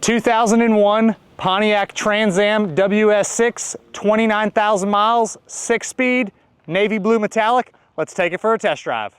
2001 Pontiac Trans Am WS6, 29,000 miles, 6-speed, navy blue metallic. Let's take it for a test drive.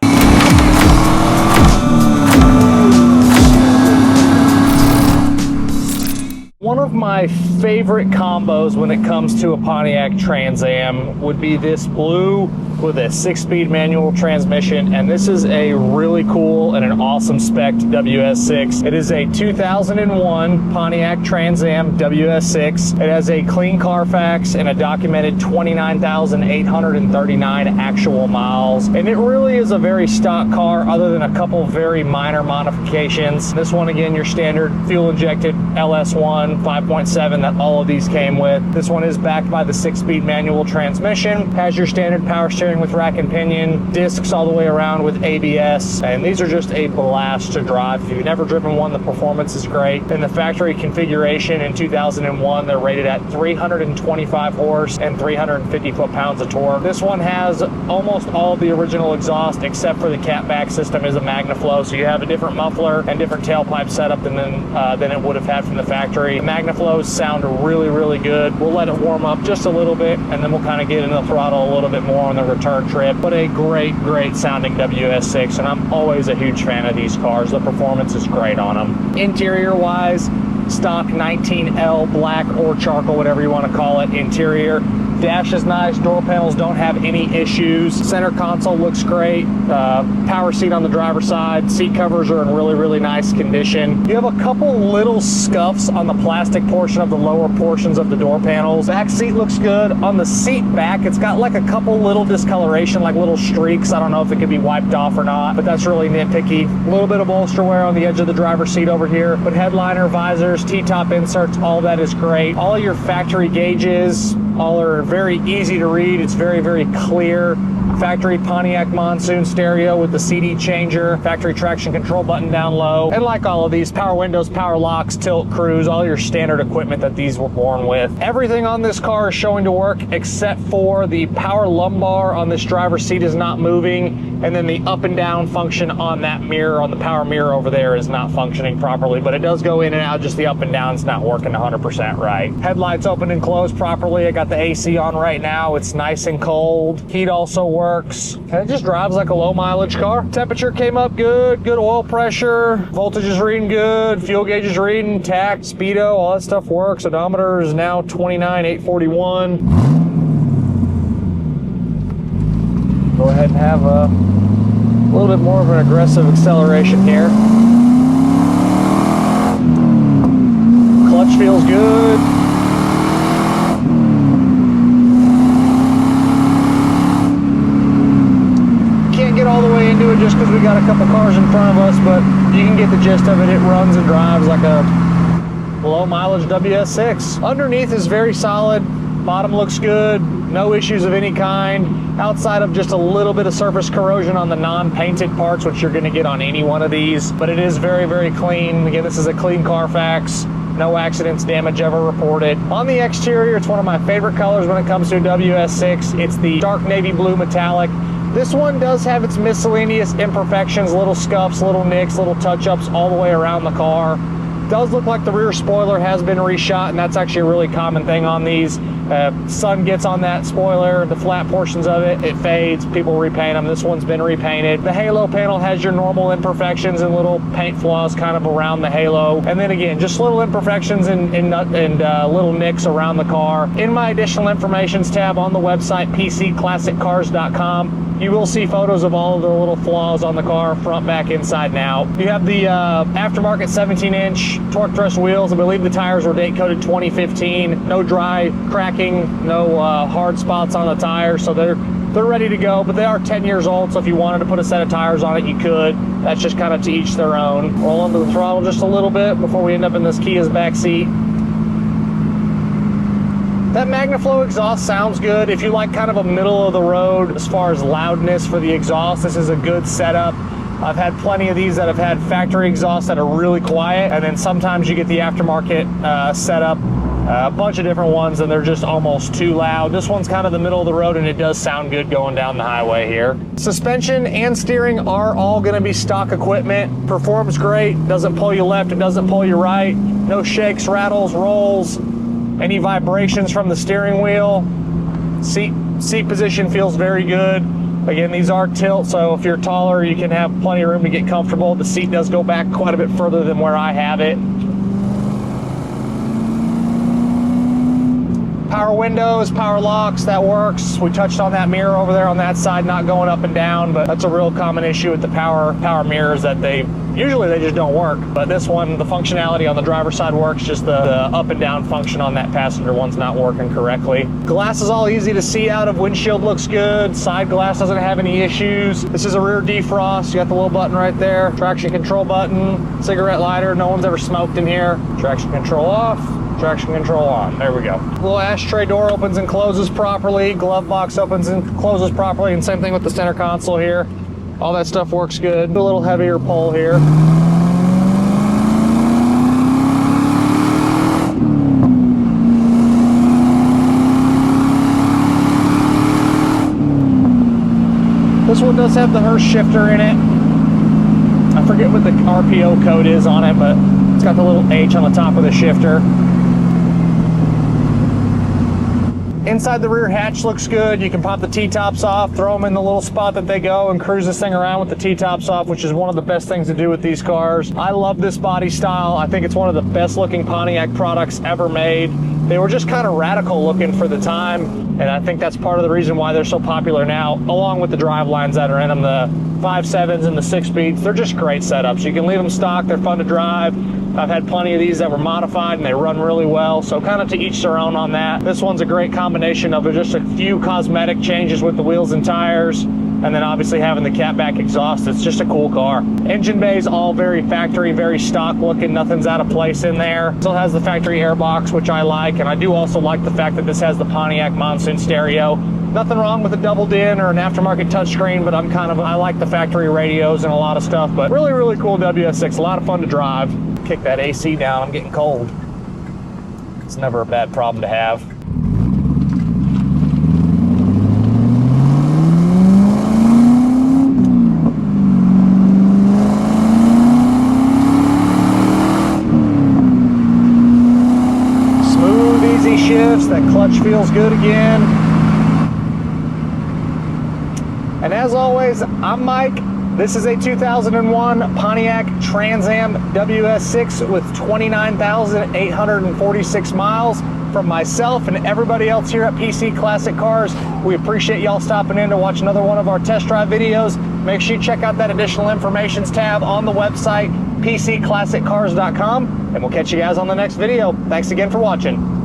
One of my favorite combos when it comes to a Pontiac Trans Am would be this blue with a 6-speed manual transmission, and this is a really cool and an awesome spec WS6. It is a 2001 Pontiac Trans Am WS6. It has a clean Carfax and a documented 29,839 actual miles, and it really is a very stock car other than a couple very minor modifications. This one, again, your standard fuel injected LS1 5.7 that all of these came with. This one is backed by the 6-speed manual transmission, has your standard power steering with rack and pinion, discs all the way around with ABS, and these are just a blast to drive. If you've never driven one, the performance is great. In the factory configuration in 2001, they're rated at 325 horse and 350 foot-pounds of torque. This one has almost all of the original exhaust except for the catback system is a MagnaFlow, so you have a different muffler and different tailpipe setup than it would have had from the factory. The MagnaFlows sound really, really good. We'll let it warm up just a little bit, and then we'll kind of get into the throttle a little bit more on the return trip. But a great, great sounding WS6, and I'm always a huge fan of these cars. The performance is great on them. Interior wise, stock 19L black or charcoal, whatever you want to call it, interior. Dash is nice, door panels don't have any issues. Center console looks great. Power seat on the driver's side. Seat covers are in really, really nice condition. You have a couple little scuffs on the plastic portion of the lower portions of the door panels. Back seat looks good. On the seat back, it's got like a couple little discoloration, like little streaks. I don't know if it can be wiped off or not, but that's really nitpicky. A little bit of bolster wear on the edge of the driver's seat over here, but headliner, visors, T-top inserts, all that is great. All of your factory gauges, all are very easy to read. It's very, very clear. Factory Pontiac monsoon stereo with the CD changer, factory traction control button down low, and like all of these, power windows, power locks, tilt, cruise, all your standard equipment that these were born with. Everything on this car is showing to work except for the power lumbar on this driver's seat is not moving, and then the up and down function on that mirror, on the power mirror over there, is not functioning properly, but it does go in and out. Just the up and down is not working 100% right. Headlights open and close properly. I got the AC on right now. It's nice and cold. Heat also works. And it just drives like a low mileage car. Temperature came up good, good oil pressure, voltage is reading good, fuel gauge is reading, tach, speedo, all that stuff works. Odometer is now 29,841. Go ahead and have a little bit more of an aggressive acceleration here. Clutch feels good. Get all the way into it just because we got a couple cars in front of us, but you can get the gist of it. It runs and drives like a low mileage WS6. Underneath is very solid. Bottom looks good. No issues of any kind outside of just a little bit of surface corrosion on the non-painted parts, which you're going to get on any one of these, but it is very, very clean. Again, this is a clean Carfax. No accidents, damage ever reported. On the exterior, it's one of my favorite colors when it comes to a WS6. It's the dark navy blue metallic. This one does have its miscellaneous imperfections, little scuffs, little nicks, little touch-ups all the way around the car. Does look like the rear spoiler has been reshot, and that's actually a really common thing on these. Sun gets on that spoiler, the flat portions of it, it fades, people repaint them. This one's been repainted. The halo panel has your normal imperfections and little paint flaws kind of around the halo. And then again, just little imperfections and little nicks around the car. In my additional informations tab on the website, pcclassiccars.com, you will see photos of all of the little flaws on the car, front, back, inside, and out. You have the aftermarket 17-inch torque thrust wheels. I believe the tires were date coded 2015. No dry cracking, no hard spots on the tires, so they're ready to go, but they are 10 years old, so if you wanted to put a set of tires on it, you could. That's just kind of to each their own. Roll under the throttle just a little bit before we end up in this Kia's back seat. That MagnaFlow exhaust sounds good. If you like kind of a middle of the road as far as loudness for the exhaust, this is a good setup. I've had plenty of these that have had factory exhausts that are really quiet, and then sometimes you get the aftermarket setup a bunch of different ones, and they're just almost too loud. This one's kind of the middle of the road, and it does sound good going down the highway here. Suspension and steering are all going to be stock equipment. Performs great, doesn't pull you left, it doesn't pull you right. No shakes, rattles, rolls, any vibrations from the steering wheel. Seat position feels very good. Again, these are tilt, so if you're taller, you can have plenty of room to get comfortable. The seat does go back quite a bit further than where I have it. Power windows, power locks, that works. We touched on that mirror over there on that side, not going up and down, but that's a real common issue with the power mirrors, that usually they just don't work. But this one, the functionality on the driver's side works, just the up and down function on that passenger one's not working correctly. Glass is all easy to see out of, windshield looks good, side glass doesn't have any issues. This is a rear defrost, you got the little button right there, traction control button, cigarette lighter, no one's ever smoked in here. Traction control off, traction control on, there we go. Little ashtray door opens and closes properly, glove box opens and closes properly, and same thing with the center console here. All that stuff works good. A little heavier pull here. This one does have the Hurst shifter in it. I forget what the RPO code is on it, but it's got the little H on the top of the shifter. Inside the rear hatch looks good. You can pop the T-tops off, throw them in the little spot that they go, and cruise this thing around with the T-tops off, which is one of the best things to do with these cars. I love this body style. I think it's one of the best looking Pontiac products ever made. They were just kind of radical looking for the time, and I think that's part of the reason why they're so popular now, along with the drive lines that are in them, the 5.7s and the 6-speeds. They're just great setups. You can leave them stock, they're fun to drive. I've had plenty of these that were modified and they run really well, so kind of to each their own on that. This one's a great combination of just a few cosmetic changes with the wheels and tires, and then obviously having the catback exhaust. It's just a cool car. Engine bay's all very factory, very stock looking, nothing's out of place in there. Still has the factory airbox, which I like, and I do also like the fact that this has the Pontiac Monsoon stereo. Nothing wrong with a double din or an aftermarket touchscreen, but I like the factory radios and a lot of stuff, but really, really cool WS6, a lot of fun to drive. Kick that AC down, I'm getting cold. It's never a bad problem to have. Smooth, easy shifts, that clutch feels good again. And as always, I'm Mike. This is a 2001 Pontiac Trans Am WS6 with 29,846 miles. From myself and everybody else here at PC Classic Cars, we appreciate y'all stopping in to watch another one of our test drive videos. Make sure you check out that additional information tab on the website, pcclassiccars.com, and we'll catch you guys on the next video. Thanks again for watching.